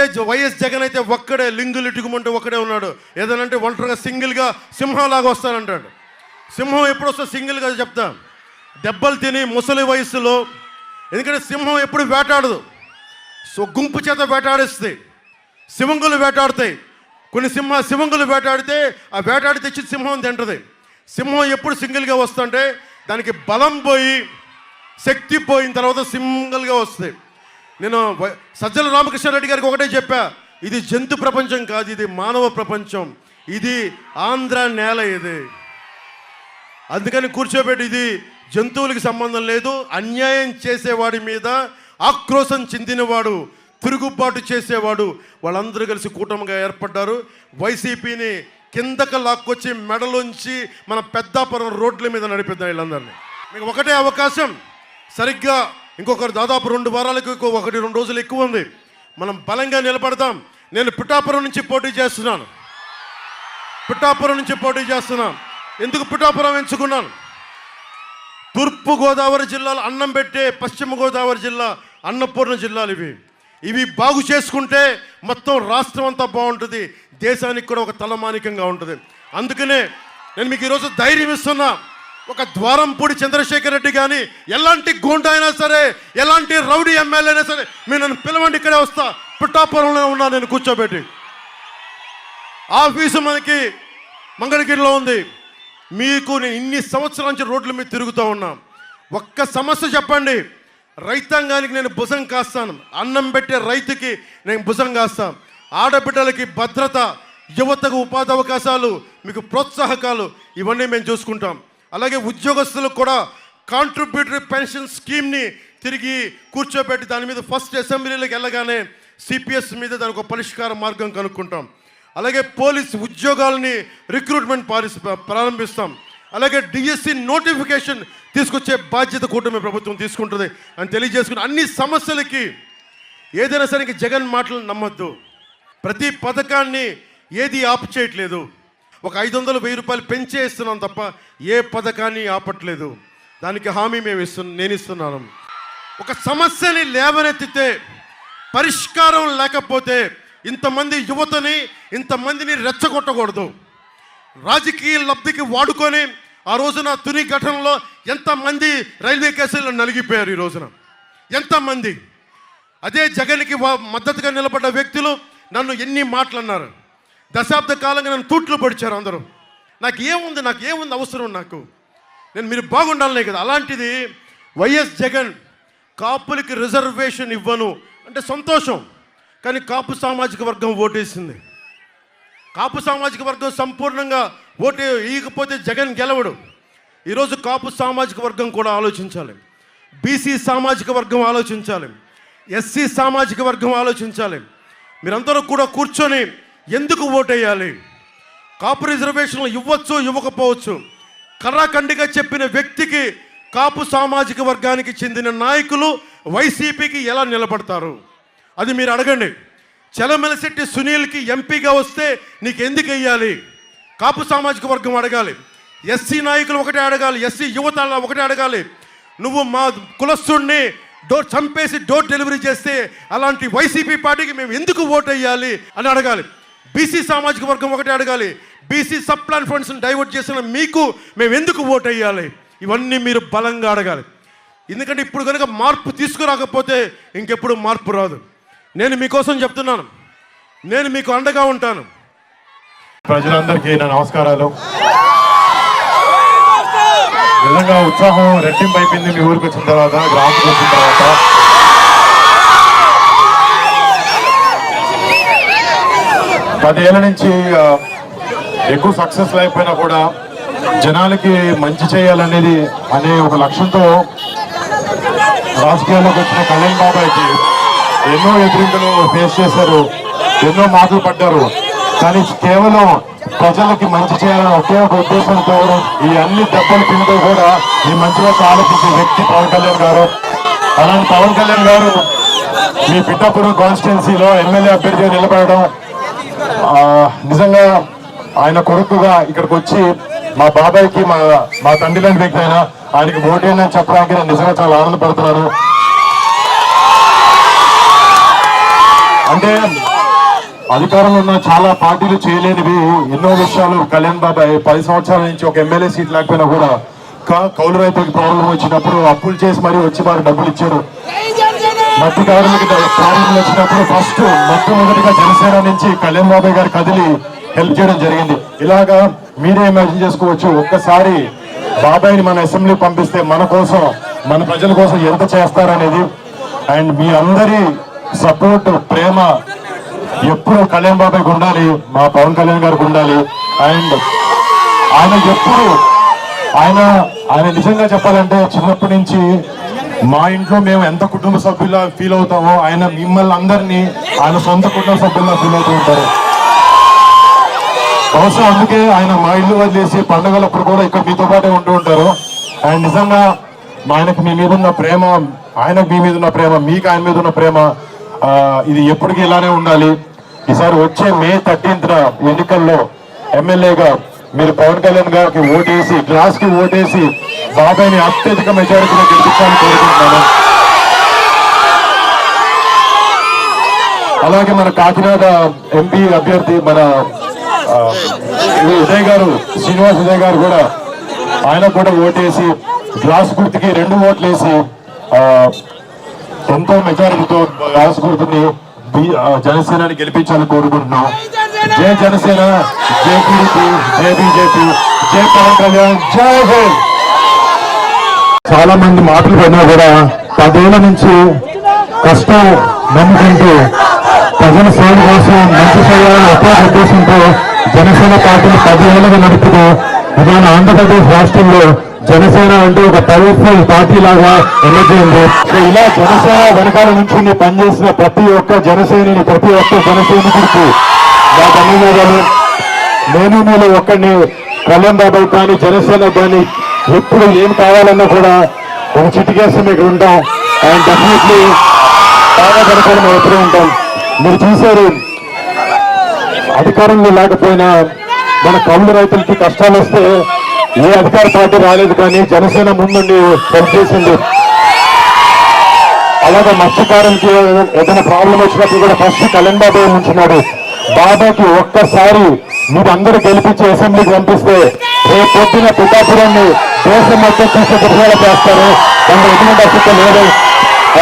అదే వైఎస్ జగన్ అయితే ఒక్కడే లింగులు ఇటుకుమంటే ఒక్కడే ఉన్నాడు. ఏదనంటే ఒంటరిగా సింగిల్గా సింహంలాగా వస్తానంటాడు. సింహం ఎప్పుడు వస్తా సింగిల్గా చెప్తా, దెబ్బలు తిని ముసలి వయసులో. ఎందుకంటే సింహం ఎప్పుడు వేటాడదు, సో గుంపు చేత వేటాడేస్తాయి, సింహంగులు వేటాడుతాయి. కొన్ని సింహంగులు వేటాడితే ఆ వేటాడి తెచ్చి సింహం తింటది. సింహం ఎప్పుడు సింగిల్గా వస్తుంటే దానికి బలం పోయి శక్తి పోయిన తర్వాత సింగిల్గా వస్తాయి. నేను సజ్జల రామకృష్ణారెడ్డి గారికి ఒకటే చెప్పా, ఇది జంతు ప్రపంచం కాదు, ఇది మానవ ప్రపంచం, ఇది ఆంధ్ర నేల, ఇది అందుకని కూర్చోబెట్టి, ఇది జంతువులకి సంబంధం లేదు. అన్యాయం చేసేవాడి మీద ఆక్రోశం చెందినవాడు, తిరుగుబాటు చేసేవాడు, వాళ్ళందరూ కలిసి కూటమిగా ఏర్పడ్డారు. వైసీపీని కిందకు లాక్కొచ్చి మెడలోంచి మన పెద్దాపురం రోడ్ల మీద నడిపిద్దాం వీళ్ళందరినీ. మీకు ఒకటే అవకాశం, సరిగ్గా ఇంకొకరు దాదాపు 2 వారాలకు 1-2 రోజులు ఎక్కువ ఉంది, మనం బలంగా నిలబడతాం. నేను పిఠాపురం నుంచి పోటీ చేస్తున్నాను. ఎందుకు పిఠాపురం ఎంచుకున్నాను? తూర్పుగోదావరి జిల్లాలో అన్నం పెట్టే పశ్చిమ గోదావరి జిల్లా అన్నపూర్ణ జిల్లాలు ఇవి బాగు చేసుకుంటే మొత్తం రాష్ట్రం అంతా బాగుంటుంది, దేశానికి కూడా ఒక తలమానికంగా ఉంటుంది. అందుకనే నేను మీకు ఈరోజు ధైర్యం ఇస్తున్నా. ఒక ద్వారంపూడి చంద్రశేఖర్ రెడ్డి కానీ, ఎలాంటి గూండా అయినా సరే, ఎలాంటి రౌడీ ఎమ్మెల్యే అయినా సరే, మీరు నన్ను పిలవండి, ఇక్కడే వస్తా. పిఠాపురంలో ఉన్నా నేను కూర్చోబెట్టి. ఆఫీసు మనకి మంగళగిరిలో ఉంది. మీకు నేను ఇన్ని సంవత్సరాల నుంచి రోడ్ల మీద తిరుగుతూ ఉన్నా. ఒక్క సమస్య చెప్పండి, రైతాంగానికి నేను భుజం కాస్తాను. అన్నం పెట్టే రైతుకి నేను భుజం కాస్తాను. ఆడబిడ్డలకి భద్రత, యువతకు ఉపాధి అవకాశాలు, మీకు ప్రోత్సాహకాలు, ఇవన్నీ మేము చూసుకుంటాం. అలాగే ఉద్యోగస్తులకు కూడా కాంట్రిబ్యూటరీ పెన్షన్ స్కీమ్ని తిరిగి కూర్చోబెట్టి దాని మీద ఫస్ట్ అసెంబ్లీలోకి వెళ్ళగానే సిపిఎస్ మీద దానికి ఒక పరిష్కార మార్గం కనుక్కుంటాం. అలాగే పోలీస్ ఉద్యోగాలని రిక్రూట్మెంట్ ప్రారంభిస్తాం. అలాగే డిఎస్సి నోటిఫికేషన్ తీసుకొచ్చే బాధ్యత కూటమి ప్రభుత్వం తీసుకుంటుంది అని తెలియజేసుకుని, అన్ని సమస్యలకి ఏదైనా సరే జగన్ మాటలు నమ్మొద్దు. ప్రతి పథకాన్ని ఏది ఆపు చేయట్లేదు. ఒక 500-1000 రూపాయలు పెంచే ఇస్తున్నాం తప్ప ఏ పథకాన్ని ఆపట్లేదు. దానికి హామీ నేను ఇస్తున్నాను. ఒక సమస్యని లేవనెత్తితే పరిష్కారం లేకపోతే ఇంతమంది యువతని, ఇంతమందిని రెచ్చగొట్టకూడదు. రాజకీయ లబ్ధికి వాడుకొని ఆ రోజున తుని ఘటనలో ఎంతమంది రైల్వే కేసుల్లో నలిగిపోయారు. ఈ రోజున ఎంతమంది అదే జగన్కి మద్దతుగా నిలబడ్డ వ్యక్తులు నన్ను ఎన్ని మాటలు అన్నారు. దశాబ్ద కాలంగా నన్ను తూట్లు పొడిచారు అందరూ. నాకేముంది అవసరం నాకు, మీరు బాగుండాలనే కదా. అలాంటిది వైఎస్ జగన్ కాపులకి రిజర్వేషన్ ఇవ్వను అంటే సంతోషం, కానీ కాపు సామాజిక వర్గం ఓటేసింది. కాపు సామాజిక వర్గం సంపూర్ణంగా ఓటు ఇవ్వకపోతే జగన్ గెలవడు. ఈరోజు కాపు సామాజిక వర్గం కూడా ఆలోచించాలి, బీసీ సామాజిక వర్గం ఆలోచించాలి, ఎస్సీ సామాజిక వర్గం ఆలోచించాలి. మీరందరూ కూడా కూర్చొని ఎందుకు ఓటేయాలి, కాపు రిజర్వేషన్లు ఇవ్వచ్చు ఇవ్వకపోవచ్చు, కర్రాఖండిగా చెప్పిన వ్యక్తికి కాపు సామాజిక వర్గానికి చెందిన నాయకులు వైసీపీకి ఎలా నిలబడతారు అది మీరు అడగండి. చలమలశెట్టి సునీల్కి ఎంపీగా వస్తే నీకు ఎందుకు వెయ్యాలి, కాపు సామాజిక వర్గం అడగాలి. ఎస్సీ నాయకులు ఒకటే అడగాలి, ఎస్సీ యువత ఒకటే అడగాలి. నువ్వు మా కులస్తుడిని చంపేసి డోర్ డెలివరీ చేస్తే అలాంటి వైసీపీ పార్టీకి మేము ఎందుకు ఓటు వేయాలి అని అడగాలి. బీసీ సామాజిక వర్గం ఒకటే అడగాలి, బీసీ సబ్ ప్లాన్ ఫండ్స్ని డైవర్ట్ చేసిన మీకు మేము ఎందుకు ఓటు వేయాలి. ఇవన్నీ మీరు బలంగా అడగాలి. ఎందుకంటే ఇప్పుడు కనుక మార్పు తీసుకురాకపోతే ఇంకెప్పుడు మార్పు రాదు. నేను మీకోసం చెప్తున్నాను, నేను మీకు అండగా ఉంటాను. ప్రజలందరికీ నా నమస్కారాలు. నిజంగా ఉత్సాహం రెట్టింపు అయిపోయింది మీ ఊరికి వచ్చిన తర్వాత, గ్రామానికి వచ్చిన తర్వాత. పదేళ్ల నుంచి ఎక్కువ సక్సెస్ అయిపోయినా కూడా జనాలకి మంచి చేయాలనేది అనే ఒక లక్ష్యంతో రాజకీయాల్లోకి వచ్చిన కళ్యాణ్ బాబాయ్కి ఎన్నో ఎదురింతలు ఫేస్ చేశారు, ఎన్నో మాటలు పడ్డారు. కానీ కేవలం ప్రజలకి మంచి చేయాలని ఒకే ఒక ఉద్దేశంతో ఈ అన్ని దెబ్బలు తింటూ కూడా ఈ మంచిగా ఆలోచించే వ్యక్తి పవన్ కళ్యాణ్ గారు. అలాంటి పవన్ కళ్యాణ్ గారు మీ పిఠాపురం కాన్స్టిట్యున్సీలో ఎమ్మెల్యే అభ్యర్థిగా నిలబడడం, నిజంగా ఆయన కొడుకుగా ఇక్కడికి వచ్చి మా బాబాయ్కి మా తండ్రి లాంటి వ్యక్తి అయినా ఆయనకి ఓటేనని చెప్పడానికి నేను నిజంగా చాలా ఆనందపడుతున్నాను. అంటే అధికారంలో ఉన్న చాలా పార్టీలు చేయలేనివి ఎన్నో విషయాలు కళ్యాణ్ బాబాయ్ 10 సంవత్సరాల నుంచి ఒక ఎమ్మెల్యే సీట్ లేకపోయినా కూడా కౌలు రైతులకు ప్రాబ్లం వచ్చినప్పుడు అప్పులు చేసి మరీ వచ్చి వారు డబ్బులు ఇచ్చారు. మట్టి కార్మిక ప్రాబ్లం వచ్చినప్పుడు ఫస్ట్ మొట్టమొదటిగా జనసేన నుంచి కళ్యాణ్ బాబాయ్ గారు కదిలి హెల్ప్ చేయడం జరిగింది. ఇలాగా మీరే ఇమాజిన్ చేసుకోవచ్చు, ఒక్కసారి బాబాయ్ని మన అసెంబ్లీ పంపిస్తే మన కోసం మన ప్రజల కోసం ఎంత చేస్తారనేది. అండ్ మీ అందరి సపోర్ట్ ప్రేమ ఎప్పుడు కళ్యాణ్ బాబాయ్కి ఉండాలి, మా పవన్ కళ్యాణ్ గారికి ఉండాలి. అండ్ ఆయన ఎప్పుడు ఆయన నిజంగా చెప్పాలంటే చిన్నప్పటి నుంచి మా ఇంట్లో మేము ఎంత కుటుంబ సభ్యులా ఫీల్ అవుతామో ఆయన మిమ్మల్ని అందరినీ ఆయన సొంత కుటుంబ సభ్యుల్లా ఫీల్ అవుతూ ఉంటారు. బహుశా అందుకే ఆయన మా ఇల్లు వదిలేసి పండుగలప్పుడు కూడా ఇక్కడ మీతో పాటే ఉంటూ ఉంటారు. అండ్ నిజంగా ఆయనకు మీ మీద ఉన్న ప్రేమ, ఆయనకు మీ మీద ఉన్న ప్రేమ, మీకు ఆయన మీద ఉన్న ప్రేమ ఇది ఎప్పటికీ ఇలానే ఉండాలి. ఈసారి వచ్చే మే 13th ఎన్నికల్లో ఎమ్మెల్యేగా మీరు పవన్ కళ్యాణ్ గారికి ఓటేసి, గ్లాస్ కి ఓటేసి బాబాయ్ని అత్యధిక మెజారిటీలో గెలిపించాలని కోరుకుంటున్నాను. అలాగే మన కాకినాడ ఎంపీ అభ్యర్థి మన ఉదయ్ గారు, శ్రీనివాస్ ఉదయ్ గారు కూడా ఆయన కూడా ఓటేసి గ్లాస్ గుర్తుకి 2 ఓట్లు వేసి ఎంతో మెజారిటీతో గ్లాస్ గుర్తుని జనసేనని గెలిపించాలని కోరుకుంటున్నాం. జై జనసేన, జై టీడీపీ, జై బీజేపీ, జై పవన్ కళ్యాణ్, జై హింద్. చాలా మంది మాటలు పడినా కూడా 10 ఏళ్ల నుంచి కష్టం నమ్ముకుంటూ ప్రజల సేవ కోసం మంచి చేయాలని ఒకే ఉద్దేశంతో జనసేన పార్టీని 10 ఏళ్లుగా నడుపుతూ ఇవాళ ఆంధ్రప్రదేశ్ రాష్ట్రంలో జనసేన అంటే ఒక పవర్ఫుల్ పార్టీ లాగా ఎన్నికైంది. ఇలా జనసేన వెనకాల నుంచి పనిచేసిన ప్రతి ఒక్క జనసేనని, ప్రతి ఒక్క జనసైనికుడికి నా ధన్యవాదాలు. నేను మీలో ఒక్కడిని కళ్యాణ్ బాబాయ్ కానీ జనసేన కానీ ఎప్పుడు ఏం కావాలన్నా కూడా ఒక చిటికేస్తే మీకు ఉంటాం. అండ్ డెఫినెట్లీ బాగా జనసేన మేము ఎప్పుడూ ఉంటాం. మీరు చూశారు, అధికారంలో లేకపోయినా మన కౌలు రైతులకి కష్టాలు వస్తే ఏ అధికార పార్టీ రాలేదు, కానీ జనసేన ముందుండి పనిచేసింది. అలాగే మత్స్యకారులకి ఏదైనా ప్రాబ్లం వచ్చినప్పుడు కూడా ఫస్ట్ కళ్యాణ్ బాబాయ్ ఉంచున్నాడు. బాబాకి ఒక్కసారి మీరు అందరూ గెలిపించి అసెంబ్లీకి పంపిస్తే రేపు పొద్దున పిఠాపురాన్ని దేశం మొత్తం చూసే ప్రజలు చేస్తారు. దాని ఎటువంటి అసలు లేదు.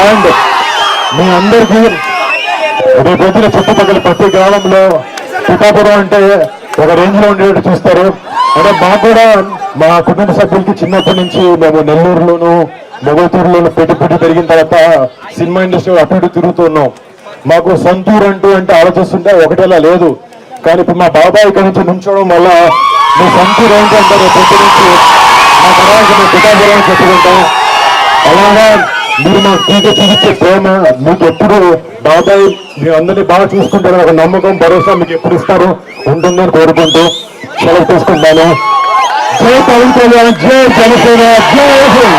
అండ్ మీ అందరికీ రేపు పొద్దున చుట్టుపక్కల ప్రతి గ్రామంలో పిఠాపురం అంటే ఒక రేంజ్ లో ఉండేటట్టు చూస్తారు. అంటే మాకు కూడా మా కుటుంబ సభ్యులకి చిన్నప్పటి నుంచి మేము నెల్లూరులోను మొగతూరులోను పెట్టి పెరిగిన తర్వాత సినిమా ఇండస్ట్రీ అటు ఇటు తిరుగుతూ ఉన్నాం. మాకు సొంతూరు అంటే ఆలోచిస్తుంటే ఒకటేలా లేదు. కానీ ఇప్పుడు మా బాబాయ్ ఇక్కడ నుంచి నుంచోవడం వల్ల మీ సొంతూరు ఏంటంటే పొద్దు నుంచి మా తర్వాత మేము పిఠాపురం చెప్పుకుంటాం. అలాగా మీరు మాకు చూపించే ప్రేమ మీకు ఎప్పుడు బాబాయ్ మీ అందరినీ బాగా చూసుకుంటారని ఒక నమ్మకం, భరోసా మీకు ఎప్పుడు ఇస్తారు ఉంటుందని కోరుకుంటూ సెలవు తీసుకుంటాను. జై పవన్ కళ్యాణ్, జై జనసేన, జై హింద్.